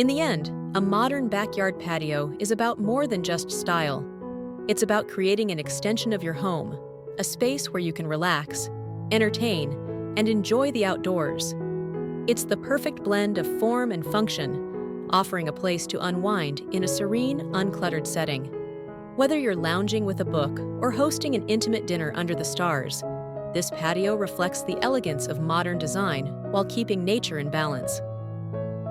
In the end, a modern backyard patio is about more than just style. It's about creating an extension of your home, a space where you can relax, entertain, and enjoy the outdoors. It's the perfect blend of form and function, offering a place to unwind in a serene, uncluttered setting. Whether you're lounging with a book or hosting an intimate dinner under the stars, this patio reflects the elegance of modern design while keeping nature in balance.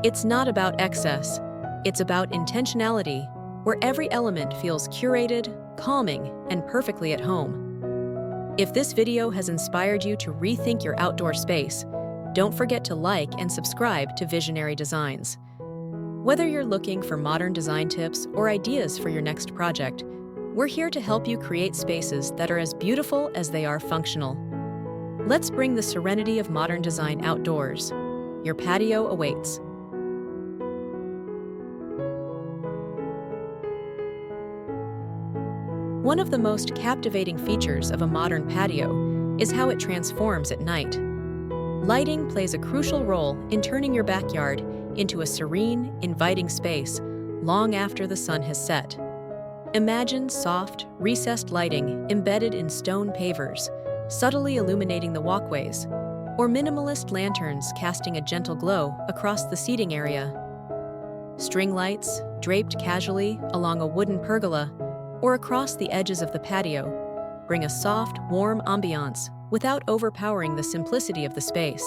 It's not about excess, it's about intentionality, where every element feels curated, calming, and perfectly at home. If this video has inspired you to rethink your outdoor space, don't forget to like and subscribe to Visionary Designs. Whether you're looking for modern design tips or ideas for your next project, we're here to help you create spaces that are as beautiful as they are functional. Let's bring the serenity of modern design outdoors. Your patio awaits. One of the most captivating features of a modern patio is how it transforms at night. Lighting plays a crucial role in turning your backyard into a serene, inviting space long after the sun has set. Imagine soft, recessed lighting embedded in stone pavers, subtly illuminating the walkways, or minimalist lanterns casting a gentle glow across the seating area. String lights, draped casually along a wooden pergola or across the edges of the patio, bring a soft, warm ambiance without overpowering the simplicity of the space.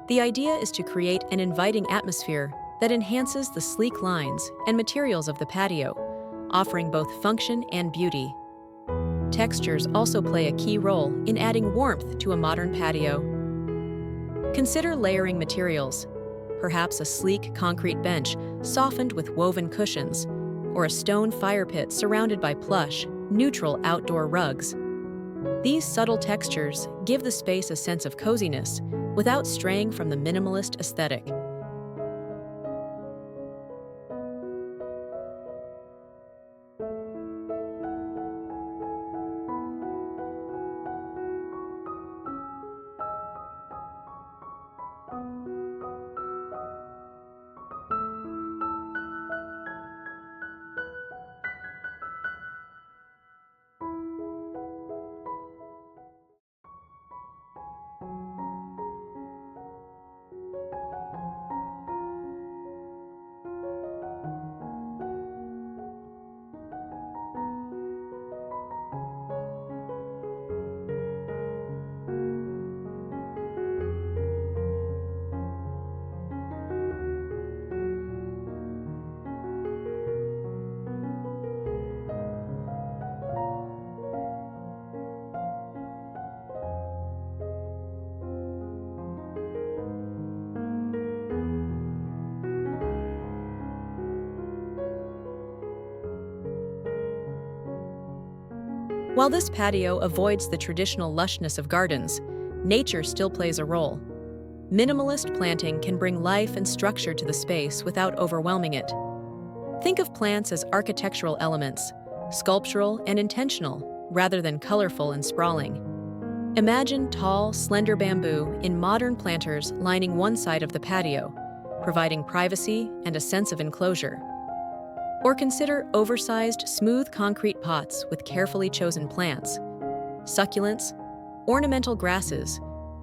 The idea is to create an inviting atmosphere that enhances the sleek lines and materials of the patio, offering both function and beauty. Textures also play a key role in adding warmth to a modern patio. Consider layering materials, perhaps a sleek concrete bench softened with woven cushions, or a stone fire pit surrounded by plush, neutral outdoor rugs. These subtle textures give the space a sense of coziness without straying from the minimalist aesthetic. While this patio avoids the traditional lushness of gardens, nature still plays a role. Minimalist planting can bring life and structure to the space without overwhelming it. Think of plants as architectural elements, sculptural and intentional, rather than colorful and sprawling. Imagine tall, slender bamboo in modern planters lining one side of the patio, providing privacy and a sense of enclosure. Or consider oversized, smooth concrete pots with carefully chosen plants, succulents, ornamental grasses,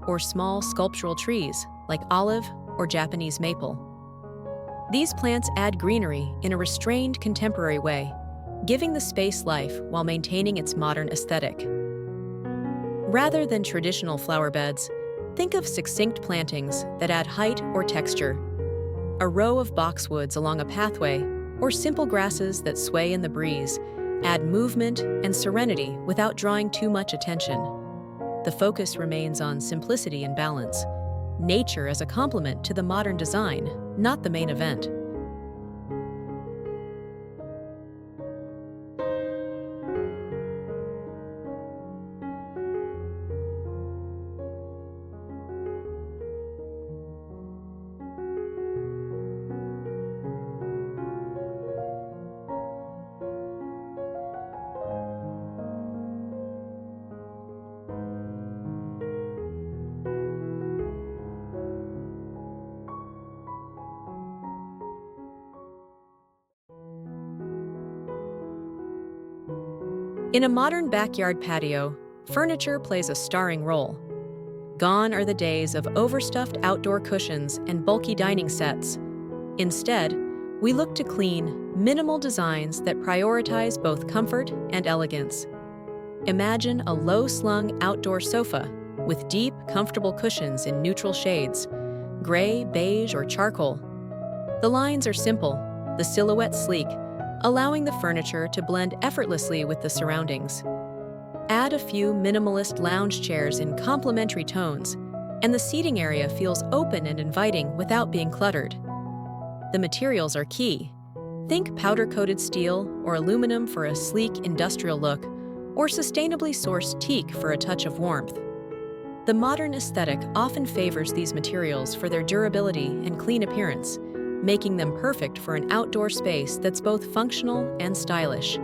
or small sculptural trees like olive or Japanese maple. These plants add greenery in a restrained, contemporary way, giving the space life while maintaining its modern aesthetic. Rather than traditional flower beds, think of succinct plantings that add height or texture. A row of boxwoods along a pathway, or simple grasses that sway in the breeze, add movement and serenity without drawing too much attention. The focus remains on simplicity and balance, nature as a complement to the modern design, not the main event. In a modern backyard patio, furniture plays a starring role. Gone are the days of overstuffed outdoor cushions and bulky dining sets. Instead, we look to clean, minimal designs that prioritize both comfort and elegance. Imagine a low-slung outdoor sofa with deep, comfortable cushions in neutral shades, gray, beige, or charcoal. The lines are simple, the silhouette sleek, allowing the furniture to blend effortlessly with the surroundings. Add a few minimalist lounge chairs in complementary tones, and the seating area feels open and inviting without being cluttered. The materials are key. Think powder-coated steel or aluminum for a sleek industrial look, or sustainably sourced teak for a touch of warmth. The modern aesthetic often favors these materials for their durability and clean appearance, making them perfect for an outdoor space that's both functional and stylish.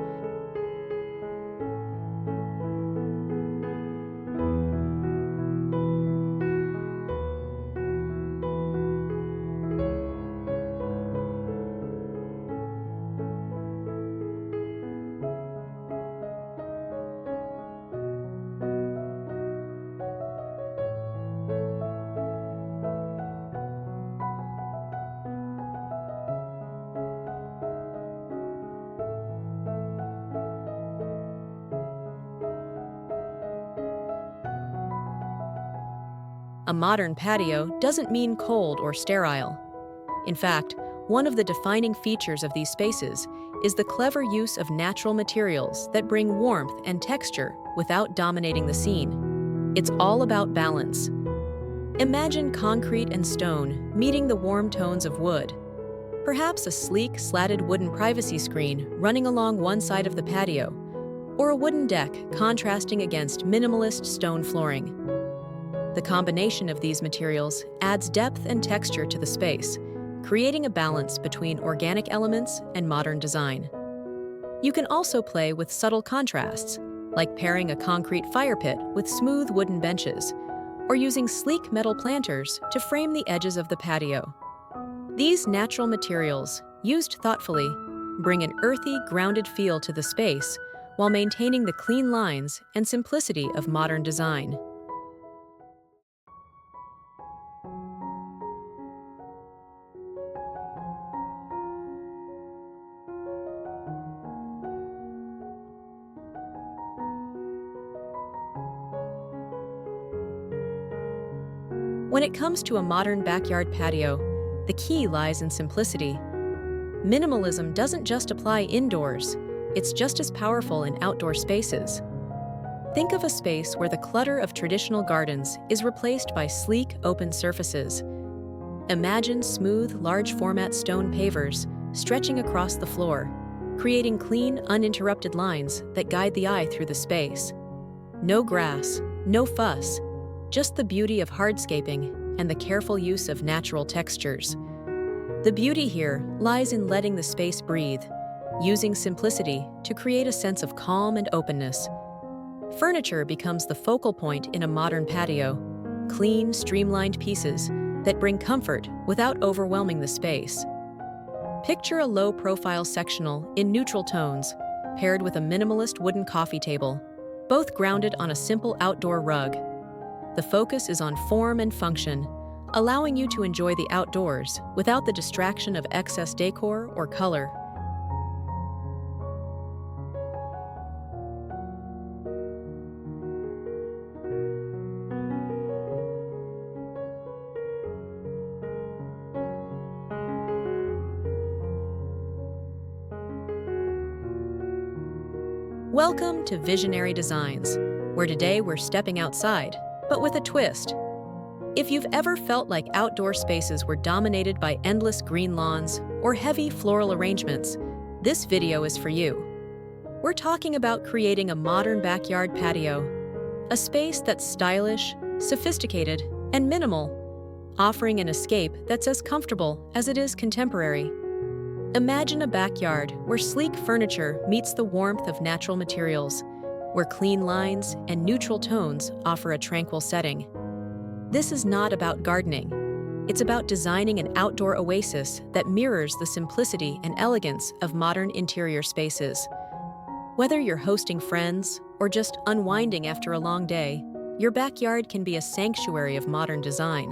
A modern patio doesn't mean cold or sterile. In fact, one of the defining features of these spaces is the clever use of natural materials that bring warmth and texture without dominating the scene. It's all about balance. Imagine concrete and stone meeting the warm tones of wood. Perhaps a sleek, slatted wooden privacy screen running along one side of the patio, or a wooden deck contrasting against minimalist stone flooring. The combination of these materials adds depth and texture to the space, creating a balance between organic elements and modern design. You can also play with subtle contrasts, like pairing a concrete fire pit with smooth wooden benches, or using sleek metal planters to frame the edges of the patio. These natural materials, used thoughtfully, bring an earthy, grounded feel to the space while maintaining the clean lines and simplicity of modern design. When it comes to a modern backyard patio, the key lies in simplicity. Minimalism doesn't just apply indoors, it's just as powerful in outdoor spaces. Think of a space where the clutter of traditional gardens is replaced by sleek, open surfaces. Imagine smooth, large-format stone pavers stretching across the floor, creating clean, uninterrupted lines that guide the eye through the space. No grass, no fuss, just the beauty of hardscaping and the careful use of natural textures. The beauty here lies in letting the space breathe, using simplicity to create a sense of calm and openness. Furniture becomes the focal point in a modern patio, clean, streamlined pieces that bring comfort without overwhelming the space. Picture a low-profile sectional in neutral tones, paired with a minimalist wooden coffee table, both grounded on a simple outdoor rug. The focus is on form and function, allowing you to enjoy the outdoors without the distraction of excess decor or color. Welcome to Visionary Designs, where today we're stepping outside, but with a twist. If you've ever felt like outdoor spaces were dominated by endless green lawns or heavy floral arrangements, this video is for you. We're talking about creating a modern backyard patio, a space that's stylish, sophisticated, and minimal, offering an escape that's as comfortable as it is contemporary. Imagine a backyard where sleek furniture meets the warmth of natural materials, where clean lines and neutral tones offer a tranquil setting. This is not about gardening. It's about designing an outdoor oasis that mirrors the simplicity and elegance of modern interior spaces. Whether you're hosting friends or just unwinding after a long day, your backyard can be a sanctuary of modern design.